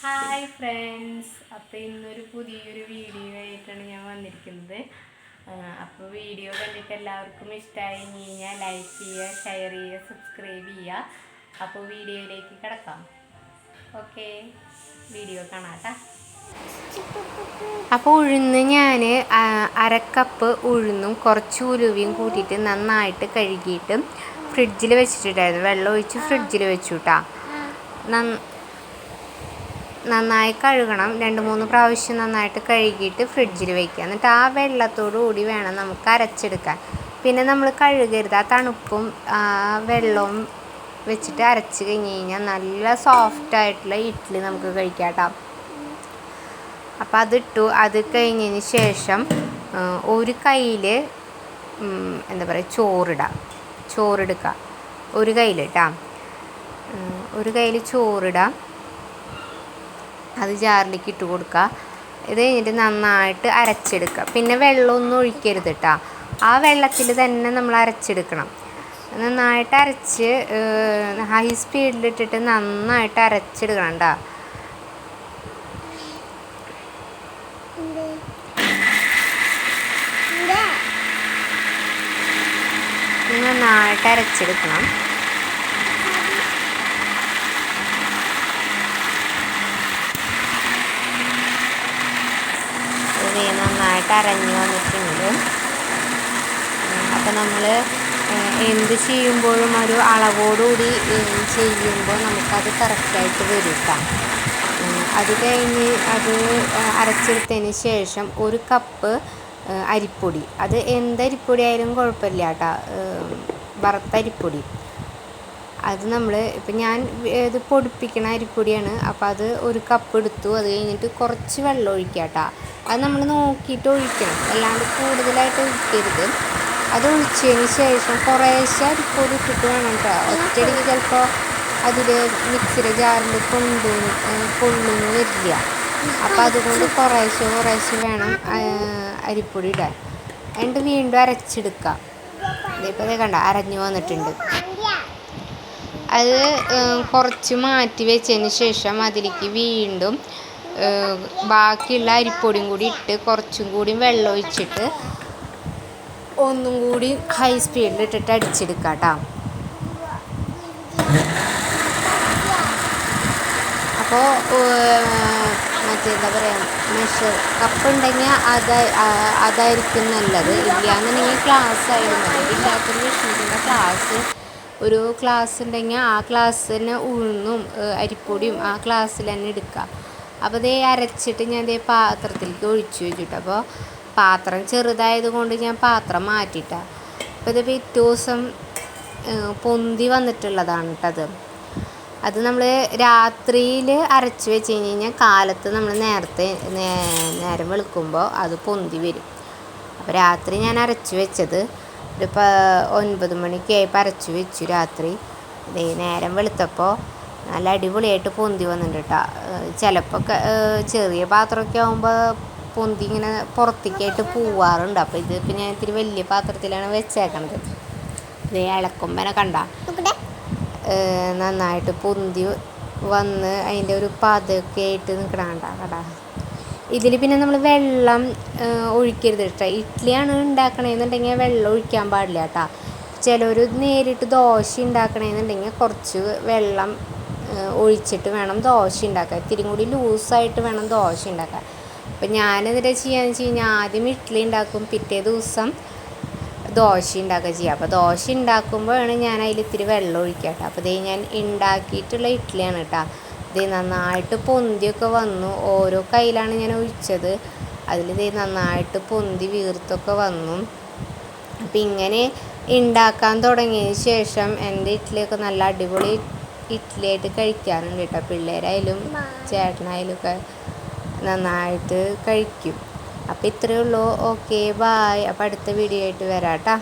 Hi friends, അപ്പോൾ ഇന്നൊരു പുതിയൊരു വീഡിയോ ആയിട്ടാണ് ഞാൻ വന്നിരിക്കുന്നത്. അപ്പോൾ വീഡിയോ കണ്ടിട്ട് എല്ലാവർക്കും ഇഷ്ടമായി കഴിഞ്ഞാൽ ലൈക്ക് ചെയ്യുക, ഷെയർ ചെയ്യുക, സബ്സ്ക്രൈബ് ചെയ്യുക. അപ്പോൾ വീഡിയോയിലേക്ക് കിടക്കാം. ഓക്കെ, വീഡിയോ കാണാം. അപ്പോൾ ഉഴുന്ന് ഞാൻ അരക്കപ്പ് ഉഴുന്നും കുറച്ച് ഉലുവയും കൂട്ടിയിട്ട് നന്നായിട്ട് കഴുകിയിട്ട് ഫ്രിഡ്ജിൽ വെച്ചിട്ടുണ്ടായിരുന്നു. വെള്ളം ഒഴിച്ച് ഫ്രിഡ്ജിൽ വെച്ചു കേട്ടോ. നന്നായി കഴുകണം. 2-3 പ്രാവശ്യം നന്നായിട്ട് കഴുകിയിട്ട് ഫ്രിഡ്ജിൽ വയ്ക്കുക. എന്നിട്ട് ആ വെള്ളത്തോടു കൂടി വേണം നമുക്ക് അരച്ചെടുക്കാൻ. പിന്നെ നമ്മൾ കഴുകരുത്. ആ തണുപ്പും വെള്ളവും വെച്ചിട്ട് അരച്ച് കഴിഞ്ഞ് കഴിഞ്ഞാൽ നല്ല സോഫ്റ്റായിട്ടുള്ള ഇഡ്ഡലി നമുക്ക് കഴിക്കാം കേട്ടോ. അപ്പോൾ അതിട്ടു. അത് കഴിഞ്ഞതിന് ശേഷം ഒരു കയ്യിൽ ചോറെടുക്കുക. ഒരു കയ്യിൽ കേട്ടോ, ഒരു കയ്യിൽ ചോറിടാം. അത് ജാറിലേക്ക് ഇട്ട് കൊടുക്കുക. ഇത് കഴിഞ്ഞിട്ട് നന്നായിട്ട് അരച്ചെടുക്കുക. പിന്നെ വെള്ളമൊന്നും ഒഴിക്കരുത് കേട്ടോ. ആ വെള്ളത്തിൽ തന്നെ നമ്മൾ അരച്ചെടുക്കണം. നന്നായിട്ട് അരച്ച് ഹൈ സ്പീഡിലിട്ടിട്ട് നന്നായിട്ട് അരച്ചെടുക്കണം കേട്ടോ. നന്നായിട്ട് അരച്ചെടുക്കണം. നന്നായിട്ട് അരഞ്ഞു വന്നിട്ടുണ്ട്. അപ്പോൾ നമ്മൾ എന്ത് ചെയ്യുമ്പോഴും ഒരു അളവോടുകൂടി ചെയ്യുമ്പോൾ നമുക്കത് കറക്റ്റായിട്ട് വരും. അത് കഴിഞ്ഞ് അത് അരച്ചെടുത്തതിന് ശേഷം 1 കപ്പ് അരിപ്പൊടി, അത് എന്തരിപ്പൊടി ആയാലും കുഴപ്പമില്ല കേട്ടോ, വറുത്ത അരിപ്പൊടി. അത് നമ്മൾ ഇപ്പം ഞാൻ ഇത് പൊടിപ്പിക്കണ അരിപ്പൊടിയാണ്. അപ്പോൾ അത് 1 കപ്പ് എടുത്തു. അത് കഴിഞ്ഞിട്ട് കുറച്ച് വെള്ളം ഒഴിക്കുക കേട്ടോ. അത് നമ്മൾ നോക്കിയിട്ട് ഒഴിക്കണം, അല്ലാണ്ട് കൂടുതലായിട്ട് ഒഴിക്കരുത്. അത് ഒഴിച്ചതിന് ശേഷം കുറേശ്ശെ അരിപ്പൊടി ഇട്ടിട്ട് വേണം കേട്ടോ. ഒറ്റയടിക്ക് ചിലപ്പോൾ അതിൽ മിക്സിയുടെ ജാറിൽ കൊള്ളുന്നു വരില്ല. അപ്പോൾ അതുകൊണ്ട് കുറേശ്ശെ വേണം അരിപ്പൊടി ഇടാൻ. എന്നിട്ട് വീണ്ടും അരച്ചെടുക്കുക. ഇതിപ്പോൾ കണ്ട അരഞ്ഞു വന്നിട്ടുണ്ട്. അത് കുറച്ച് മാറ്റി വെച്ചതിന് ശേഷം അതിലേക്ക് വീണ്ടും ബാക്കിയുള്ള അരിപ്പൊടിയും കൂടി ഇട്ട് കുറച്ചും കൂടി വെള്ളം ഒഴിച്ചിട്ട് ഒന്നും കൂടി ഹൈ സ്പീഡിൽ ഇട്ടിട്ട് അടിച്ചെടുക്കാം കേട്ടോ. അപ്പോൾ എന്താ പറയുക, മെഷർ കപ്പ് ഉണ്ടെങ്കിൽ അതായിരിക്കും നല്ലത്. ഇല്ലയെന്നുണ്ടെങ്കിൽ ഗ്ലാസ് ആയാലും മതി. ഇല്ലാത്തൊരു വിഷമിക്കേണ്ട, ഒരു ഗ്ലാസ് ഉണ്ടെങ്കിൽ ആ ഗ്ലാസ്സിന് ഉഴുന്നും അരിപ്പൊടിയും ആ ഗ്ലാസ്സിൽ തന്നെ എടുക്കുക. അപ്പോൾ ഇതേ അരച്ചിട്ട് ഞാൻ ഇതേ പാത്രത്തിലേക്ക് ഒഴിച്ചു വെച്ചിട്ട്, അപ്പോൾ പാത്രം ചെറുതായത് കൊണ്ട് ഞാൻ പാത്രം മാറ്റിയിട്ടാണ്. അപ്പോൾ ഇത് പിറ്റേ ദിവസം പൊന്തി വന്നിട്ടുള്ളതാണ് കേട്ടത്. അത് നമ്മൾ രാത്രിയിൽ അരച്ച് വെച്ച് കഴിഞ്ഞ് കഴിഞ്ഞാൽ കാലത്ത് നമ്മൾ നേരം വെളുക്കുമ്പോൾ അത് പൊന്തി വരും. അപ്പോൾ രാത്രി ഞാൻ അരച്ച് വെച്ചത് ഒരു 9 മണിക്കായപ്പോൾ അരച്ച് വെച്ചു രാത്രി. നേരം വെളുത്തപ്പോൾ നല്ല അടിപൊളിയായിട്ട് പൊന്തി വന്നിട്ടുണ്ട് കേട്ടോ. ചിലപ്പോൾ ചെറിയ പാത്രമൊക്കെ ആകുമ്പോൾ പൊന്തി ഇങ്ങനെ പുറത്തേക്കായിട്ട് പോവാറുണ്ട്. അപ്പോൾ ഇത് പിന്നെ ഞാൻ ഇത്തിരി വലിയ പാത്രത്തിലാണ് വെച്ചേക്കണത്. ഇത് ഇളക്കുമ്പനെ കണ്ട നന്നായിട്ട് പൊന്തി വന്ന് അതിൻ്റെ ഒരു പതൊക്കെ ആയിട്ട് നിൽക്കണ കടാ. ഇതിൽ പിന്നെ നമ്മൾ വെള്ളം ഒഴിക്കരുത് കേട്ടോ. ഇഡ്ഡലിയാണ് ഉണ്ടാക്കണമെന്നുണ്ടെങ്കിൽ വെള്ളം ഒഴിക്കാൻ പാടില്ല കേട്ടോ. ചിലർ നേരിട്ട് ദോശ ഉണ്ടാക്കണമെന്നുണ്ടെങ്കിൽ കുറച്ച് വെള്ളം ഒഴിച്ചിട്ട് വേണം ദോശ ഉണ്ടാക്കാൻ. ഇത്തിരി കൂടി ലൂസായിട്ട് വേണം ദോശ ഉണ്ടാക്കാൻ. അപ്പം ഞാനെന്തിനാ ചെയ്യാന്ന് വെച്ച് കഴിഞ്ഞാൽ ആദ്യം ഇഡ്ഡലി ഉണ്ടാക്കും, പിറ്റേ ദിവസം ദോശ ഉണ്ടാക്കുക ചെയ്യുക. അപ്പോൾ ദോശ ഉണ്ടാക്കുമ്പോഴാണ് ഞാൻ അതിൽ ഇത്തിരി വെള്ളം ഒഴിക്കുക കേട്ടോ. അപ്പോൾ ഇത് ഞാൻ ഉണ്ടാക്കിയിട്ടുള്ള ഇഡ്ഡലിയാണ് കേട്ടോ. ഇത് നന്നായിട്ട് പൊന്തിയൊക്കെ വന്നു. ഓരോ കയ്യിലാണ് ഞാൻ ഒഴിച്ചത്. അതിലിത് നന്നായിട്ട് പൊന്തി വീർത്തൊക്കെ വന്നു. അപ്പം ഇങ്ങനെ ഉണ്ടാക്കാൻ തുടങ്ങിയതിന് ശേഷം എൻ്റെ ഇഡ്ഡലിയൊക്കെ നല്ല അടിപൊളി ഇഡ്ഡലിയായിട്ട് കഴിക്കാറുണ്ട് കേട്ടോ. പിള്ളേരായാലും ചേട്ടനായാലും ഒക്കെ നന്നായിട്ട് കഴിക്കും. അപ്പോൾ ഇത്രയേ ഉള്ളൂ. Okay, bye. അപ്പോൾ അടുത്ത വീഡിയോ ആയിട്ട് വരാം കേട്ടോ.